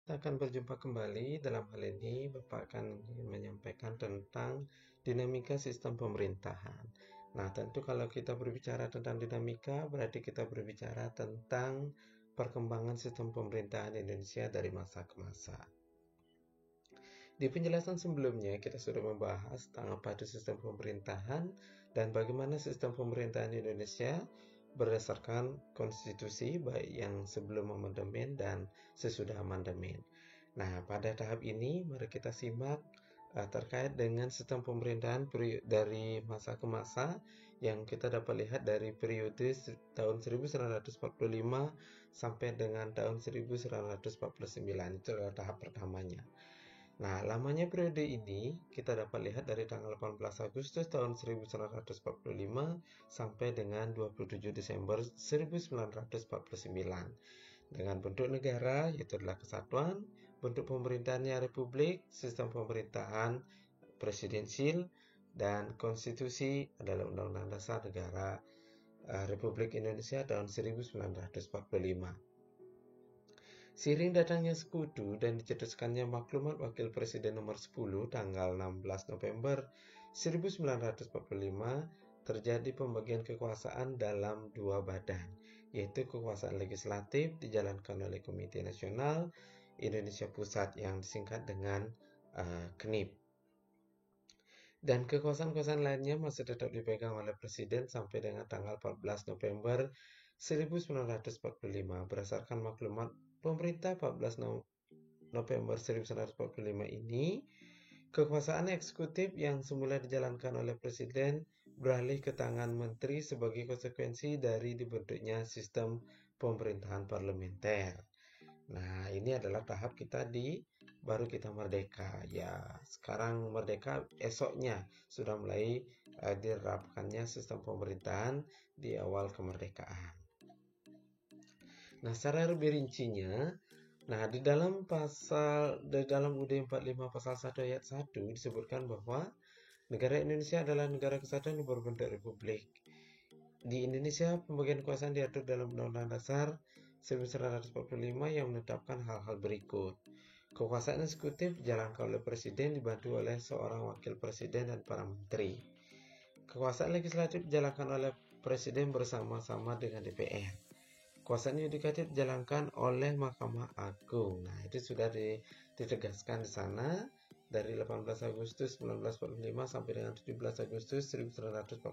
Kita akan berjumpa kembali. Dalam hal ini, Bapak akan menyampaikan tentang dinamika sistem pemerintahan. Nah, tentu kalau kita berbicara tentang dinamika, berarti kita berbicara tentang perkembangan sistem pemerintahan Indonesia dari masa ke masa. Di penjelasan sebelumnya, kita sudah membahas tentang apa itu sistem pemerintahan dan bagaimana sistem pemerintahan Indonesia berdasarkan konstitusi, baik yang sebelum amandemen dan sesudah amandemen. Nah, pada tahap ini, mari kita simak terkait dengan sistem pemerintahan dari masa ke masa yang kita dapat lihat dari periode tahun 1945 sampai dengan tahun 1949. Itu adalah tahap pertamanya. Nah, lamanya periode ini kita dapat lihat dari tanggal 18 Agustus tahun 1945 sampai dengan 27 Desember 1949. Dengan bentuk negara, yaitu adalah kesatuan, bentuk pemerintahannya republik, sistem pemerintahan presidensil, dan konstitusi adalah Undang-Undang Dasar Negara Republik Indonesia tahun 1945. Seiring datangnya sekutu dan dicetuskannya Maklumat Wakil Presiden nomor 10 tanggal 16 November 1945, terjadi pembagian kekuasaan dalam dua badan, yaitu kekuasaan legislatif dijalankan oleh Komite Nasional Indonesia Pusat yang disingkat dengan KNIP. Dan kekuasaan-kekuasaan lainnya masih tetap dipegang oleh Presiden sampai dengan tanggal 14 November 1945 berdasarkan maklumat pemerintah 14 November 1945 ini. Kekuasaan eksekutif yang semula dijalankan oleh Presiden beralih ke tangan Menteri sebagai konsekuensi dari dibentuknya sistem pemerintahan parlementer. Nah, ini adalah tahap kita baru kita merdeka. Ya, sekarang merdeka, esoknya sudah mulai diterapkannya sistem pemerintahan di awal kemerdekaan. Nah, secara lebih rincinya, di dalam UUD 45 pasal 1 ayat 1 disebutkan bahwa negara Indonesia adalah negara kesatuan yang berbentuk republik. Di Indonesia, pembagian kekuasaan diatur dalam Undang-Undang Dasar 1945 yang menetapkan hal-hal berikut. Kekuasaan eksekutif dijalankan oleh Presiden dibantu oleh seorang wakil Presiden dan para menteri. Kekuasaan legislatif dijalankan oleh Presiden bersama-sama dengan DPR. Kekuasaan yudikatif dijalankan oleh Mahkamah Agung. Nah, itu sudah ditegaskan di sana dari 18 Agustus 1945 sampai dengan 17 Agustus 1949.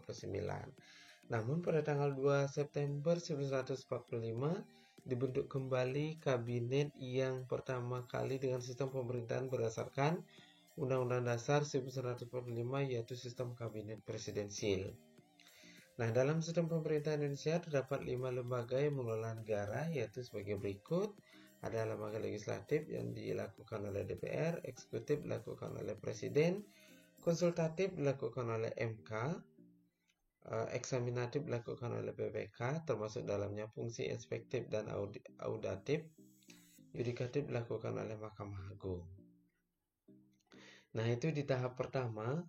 Namun pada tanggal 2 September 1945 dibentuk kembali kabinet yang pertama kali dengan sistem pemerintahan berdasarkan Undang-Undang Dasar 1945, yaitu sistem kabinet presidensil. Nah, dalam sistem pemerintahan Indonesia terdapat 5 lembaga yang mengelola negara, yaitu sebagai berikut. Ada lembaga legislatif yang dilakukan oleh DPR, eksekutif dilakukan oleh Presiden, konsultatif dilakukan oleh MK, eksaminatif dilakukan oleh BPK, termasuk dalamnya fungsi inspektif dan audatif, yudikatif dilakukan oleh Mahkamah Agung. Nah, itu di tahap pertama.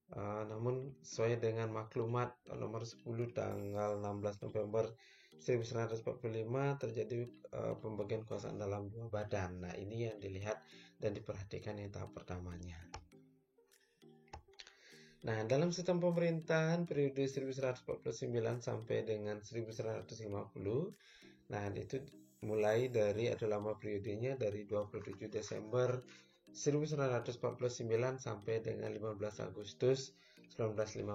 Namun sesuai dengan maklumat nomor 10 tanggal 16 November 1945 terjadi pembagian kekuasaan dalam dua badan. Nah, ini yang dilihat dan diperhatikan yang tahap pertamanya. Nah, dalam sistem pemerintahan periode 1949 sampai dengan 1950, nah itu mulai dari lama periodenya dari 27 Desember 1949 sampai dengan 15 Agustus 1950.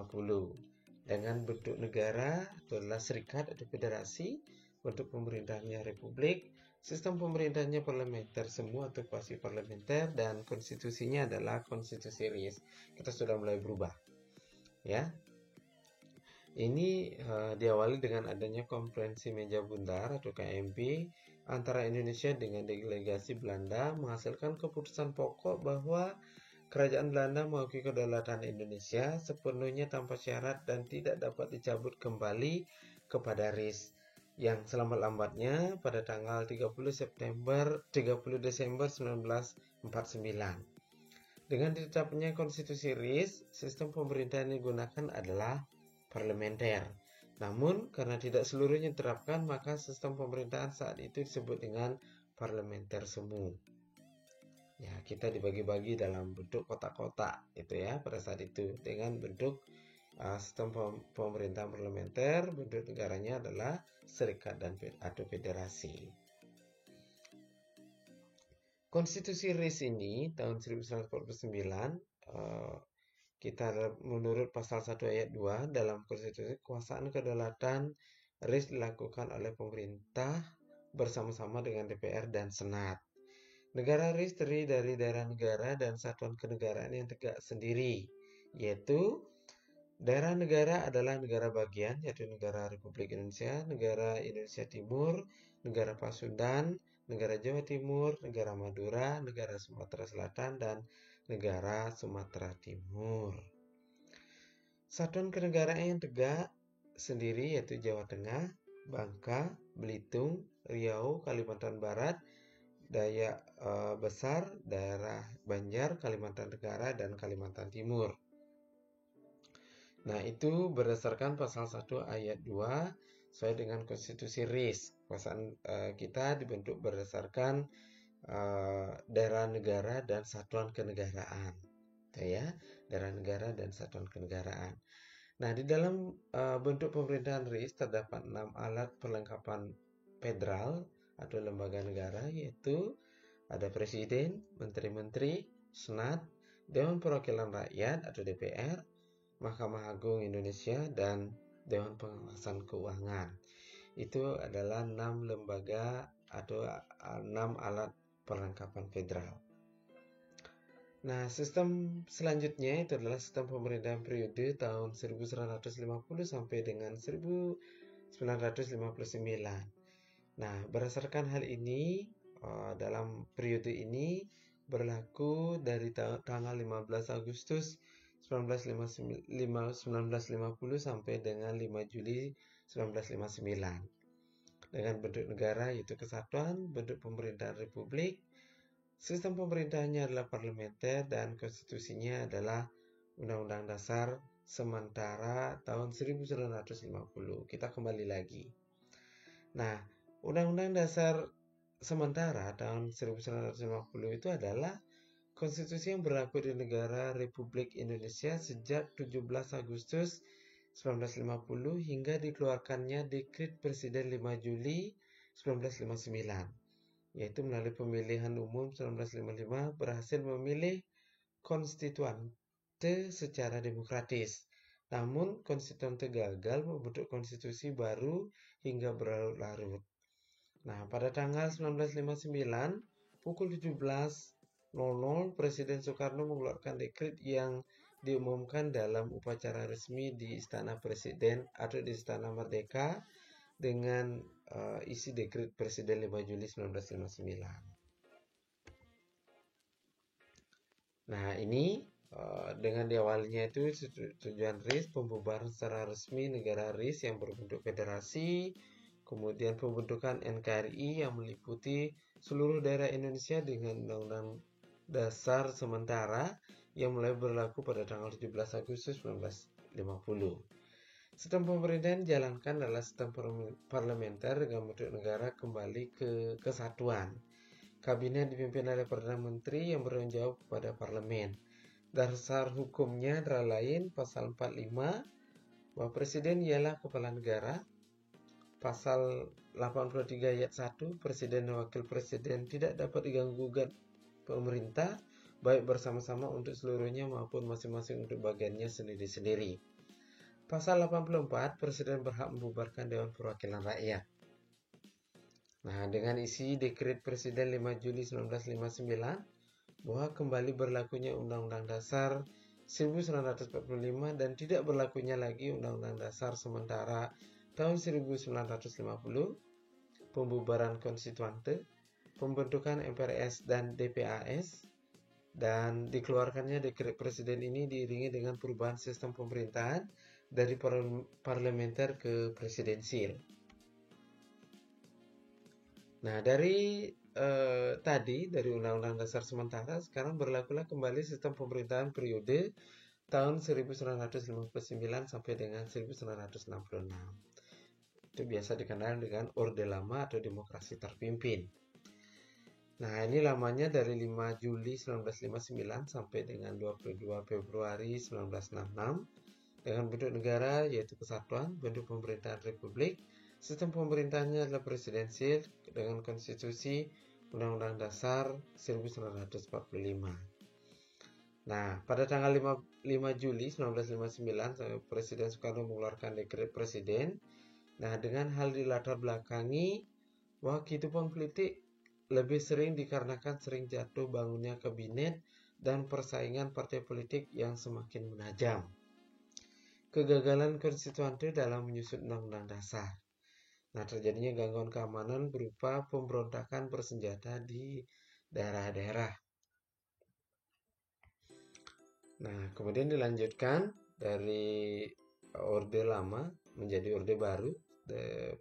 Dengan bentuk negara adalah serikat atau federasi, bentuk pemerintahannya republik, sistem pemerintahannya parlementer semua atau kuasi parlementer, dan konstitusinya adalah konstitusi RIS. Kita sudah mulai berubah, ya. Ini diawali dengan adanya konferensi meja bundar atau KMB antara Indonesia dengan delegasi Belanda menghasilkan keputusan pokok bahwa Kerajaan Belanda mengakui kedaulatan Indonesia sepenuhnya tanpa syarat dan tidak dapat dicabut kembali kepada RIS yang selambat-lambatnya pada tanggal 30 Desember 1949. Dengan ditetapkannya konstitusi RIS, sistem pemerintahan yang digunakan adalah parlementer. Namun, karena tidak seluruhnya diterapkan, maka sistem pemerintahan saat itu disebut dengan parlementer semu. Ya, kita dibagi-bagi dalam bentuk kotak-kotak itu ya pada saat itu dengan bentuk sistem pemerintahan parlementer, bentuk negaranya adalah serikat dan atau federasi. Konstitusi RIS ini tahun 1949 kita menurut pasal 1 ayat 2 dalam konstitusi kekuasaan kedaulatan RIS dilakukan oleh pemerintah bersama-sama dengan DPR dan Senat. Negara RIS terdiri dari daerah negara dan satuan kenegaraan yang tegak sendiri, yaitu daerah negara adalah negara bagian, yaitu negara Republik Indonesia, negara Indonesia Timur, negara Pasundan, negara Jawa Timur, negara Madura, negara Sumatera Selatan, dan negara Sumatera Timur. Satuan kenegaraan yang tegak sendiri yaitu Jawa Tengah, Bangka, Belitung, Riau, Kalimantan Barat, Dayak Besar, daerah Banjar, Kalimantan Tenggara, dan Kalimantan Timur. Nah, itu berdasarkan pasal 1 ayat 2 sesuai dengan konstitusi RIS. Kekuasaan kita dibentuk berdasarkan daerah negara dan satuan kenegaraan. Ya, daerah negara dan satuan kenegaraan. Nah, di dalam bentuk pemerintahan RIS terdapat 6 alat perlengkapan federal atau lembaga negara, yaitu ada presiden, menteri-menteri, senat, Dewan Perwakilan Rakyat atau DPR, Mahkamah Agung Indonesia, dan Dewan Pengawasan Keuangan. Itu adalah 6 lembaga atau 6 alat perlengkapan federal. Nah, sistem selanjutnya itu adalah sistem pemerintahan periode tahun 1950 sampai dengan 1959. Nah, berdasarkan hal ini, dalam periode ini berlaku dari tanggal 15 Agustus 1950 sampai dengan 5 Juli 1959. Dengan bentuk negara yaitu kesatuan, bentuk pemerintahan republik, sistem pemerintahannya adalah parlementer, dan konstitusinya adalah Undang-Undang Dasar sementara tahun 1950. Kita kembali lagi. Nah, Undang-Undang Dasar sementara tahun 1950 itu adalah konstitusi yang berlaku di negara Republik Indonesia sejak 17 Agustus 1950 hingga dikeluarkannya Dekret Presiden 5 Juli 1959, yaitu melalui pemilihan umum 1955 berhasil memilih konstituante secara demokratis. Namun, konstituante gagal membentuk konstitusi baru hingga berlarut-larut. Nah, pada tanggal 1959, pukul 17.00, Presiden Soekarno mengeluarkan dekret yang diumumkan dalam upacara resmi di Istana Presiden atau di Istana Merdeka dengan isi dekret Presiden 5 Juli 1959. Nah, ini dengan diawalinya itu tujuan RIS, pembubaran secara resmi negara RIS yang berbentuk federasi, kemudian pembentukan NKRI yang meliputi seluruh daerah Indonesia dengan Undang-Undang Dasar sementara yang mulai berlaku pada tanggal 17 Agustus 1950. Sistem pemerintahan dijalankan adalah sistem parlementer dengan bentuk negara kembali ke kesatuan. Kabinet dipimpin oleh Perdana Menteri yang bertanggung jawab kepada parlemen. Dasar hukumnya antara lain pasal 45 bahwa presiden ialah kepala negara. Pasal 83 ayat 1, presiden dan wakil presiden tidak dapat diganggu-gugat pemerintah baik bersama-sama untuk seluruhnya maupun masing-masing untuk bagiannya sendiri-sendiri. Pasal 84, presiden berhak membubarkan Dewan Perwakilan Rakyat. Nah, dengan isi Dekret Presiden 5 Juli 1959 bahwa kembali berlakunya Undang-Undang Dasar 1945 dan tidak berlakunya lagi Undang-Undang Dasar sementara tahun 1950, pembubaran konstituante, pembentukan MPRS dan DPAS, dan dikeluarkannya dekret presiden ini diiringi dengan perubahan sistem pemerintahan dari parlementer ke presidensil. Nah, dari Undang-Undang Dasar sementara, sekarang berlakulah kembali sistem pemerintahan periode tahun 1959 sampai dengan 1966. Itu biasa dikenal dengan Orde Lama atau demokrasi terpimpin. Nah, ini lamanya dari 5 Juli 1959 sampai dengan 22 Februari 1966 dengan bentuk negara yaitu kesatuan, bentuk pemerintahan republik, sistem pemerintahannya adalah presidensil dengan konstitusi Undang-Undang Dasar 1945. Nah, pada tanggal 5 Juli 1959, Presiden Soekarno mengeluarkan dekret presiden. Nah, dengan hal dilatar belakangi bahwa kehidupan politik lebih sering dikarenakan sering jatuh bangunnya kabinet dan persaingan partai politik yang semakin menajam. Kegagalan konstituante dalam menyusun undang-undang dasar. Nah, terjadinya gangguan keamanan berupa pemberontakan bersenjata di daerah-daerah. Nah, kemudian dilanjutkan dari Orde Lama menjadi Orde Baru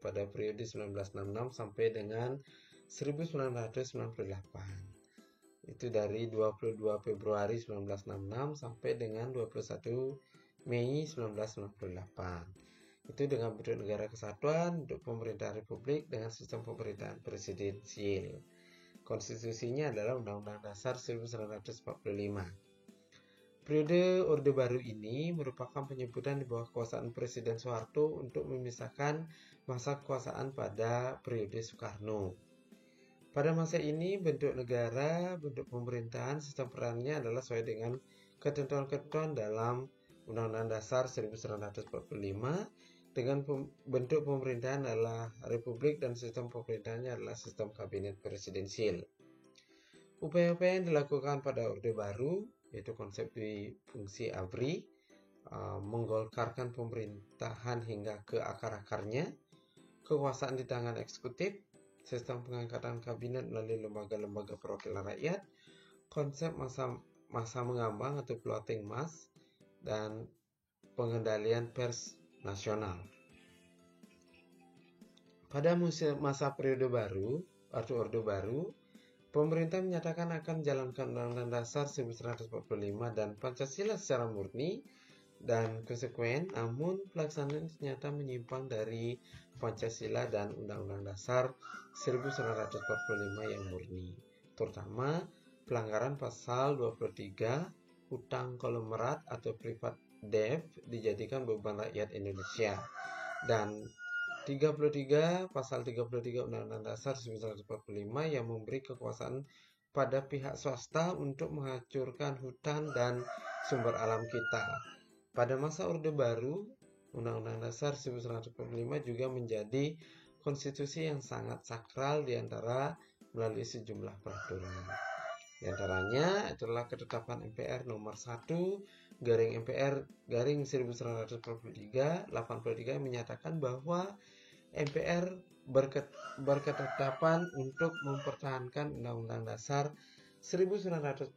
pada periode 1966 sampai dengan 1998. Itu dari 22 Februari 1966 sampai dengan 21 Mei 1998. Itu dengan bentuk negara kesatuan, bentuk pemerintahan republik dengan sistem pemerintahan presidensial. Konstitusinya adalah Undang-Undang Dasar 1945. Periode Orde Baru ini merupakan penyebutan di bawah kekuasaan Presiden Soeharto untuk memisahkan masa kekuasaan pada periode Soekarno. Pada masa ini, bentuk negara, bentuk pemerintahan, sistem perannya adalah sesuai dengan ketentuan-ketentuan dalam Undang-Undang Dasar 1945, dengan bentuk pemerintahan adalah republik dan sistem pemerintahannya adalah sistem kabinet presidensial. Upaya-upaya yang dilakukan pada Orde Baru yaitu konsep di fungsi ABRI, menggolkarkan pemerintahan hingga ke akar-akarnya, kekuasaan di tangan eksekutif, sistem pengangkatan kabinet melalui lembaga-lembaga perwakilan rakyat, konsep masa mengambang atau floating mass, dan pengendalian pers nasional. Pada masa periode baru atau Orde Baru, pemerintah menyatakan akan menjalankan Undang-Undang Dasar 1945 dan Pancasila secara murni dan konsekuen, namun pelaksanaan ternyata menyimpang dari Pancasila dan Undang-Undang Dasar 1945 yang murni, terutama pelanggaran pasal 23 hutang konglomerat atau privat debt dijadikan beban rakyat Indonesia, dan 33 pasal 33 Undang-Undang Dasar 1945 yang memberi kekuasaan pada pihak swasta untuk menghancurkan hutan dan sumber alam kita. Pada masa Orde Baru, Undang-Undang Dasar 1945 juga menjadi konstitusi yang sangat sakral diantara melalui sejumlah peraturan. Di antaranya adalah ketetapan MPR nomor 1 MPR 1943 yang menyatakan bahwa MPR berketetapan untuk mempertahankan Undang-Undang Dasar 1945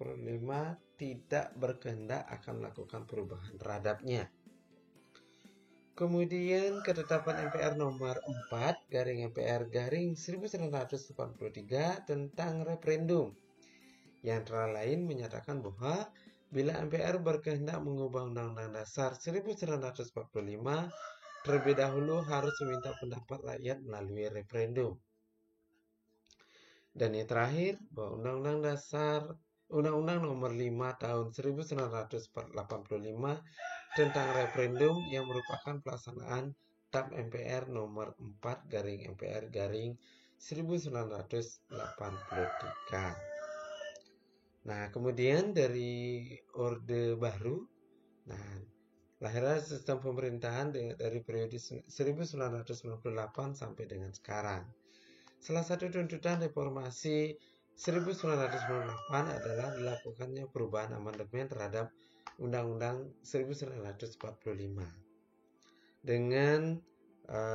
tidak berkehendak akan melakukan perubahan terhadapnya. Kemudian ketetapan MPR nomor 4 MPR 1983 tentang referendum yang antara lain menyatakan bahwa bila MPR berkehendak mengubah Undang-Undang Dasar 1945, terlebih dahulu harus meminta pendapat rakyat melalui referendum. Dan yang terakhir, bahwa Undang-Undang nomor 5 tahun 1985 tentang referendum yang merupakan pelaksanaan TAP MPR nomor 4 MPR 1983. Nah, kemudian dari Orde Baru, lahirlah sistem pemerintahan dari periode 1998 sampai dengan sekarang. Salah satu tuntutan reformasi 1998 adalah dilakukannya perubahan amandemen terhadap Undang-Undang 1945. Dengan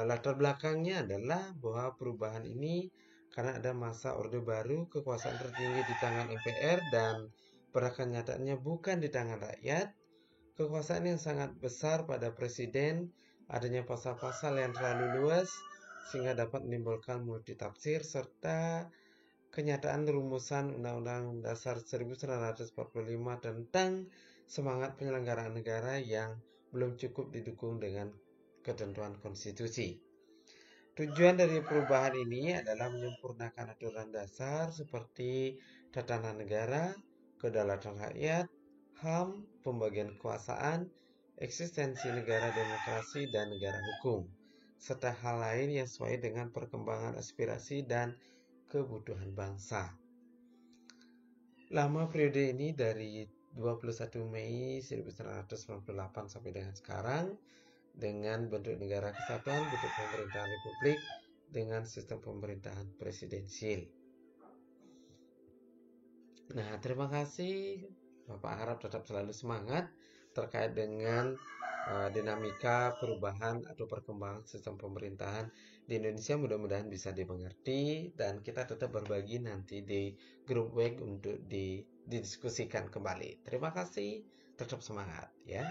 latar belakangnya adalah bahwa perubahan ini karena ada masa Orde Baru, kekuasaan tertinggi di tangan MPR dan pada kenyataannya bukan di tangan rakyat, kekuasaan yang sangat besar pada presiden, adanya pasal-pasal yang terlalu luas sehingga dapat menimbulkan multitafsir, serta kenyataan rumusan Undang-Undang Dasar 1945 tentang semangat penyelenggaraan negara yang belum cukup didukung dengan ketentuan konstitusi. Tujuan dari perubahan ini adalah menyempurnakan aturan dasar seperti tatanan negara, kedaulatan rakyat, HAM, pembagian kekuasaan, eksistensi negara demokrasi dan negara hukum, serta hal lain yang sesuai dengan perkembangan aspirasi dan kebutuhan bangsa. Lama periode ini dari 21 Mei 1998 sampai dengan sekarang, dengan bentuk negara kesatuan, bentuk pemerintahan republik, dengan sistem pemerintahan presidensil. Nah, terima kasih. Bapak harap tetap selalu semangat terkait dengan dinamika perubahan atau perkembangan sistem pemerintahan di Indonesia. Mudah-mudahan bisa dimengerti dan kita tetap berbagi nanti di grup WA untuk didiskusikan kembali. Terima kasih, tetap semangat ya.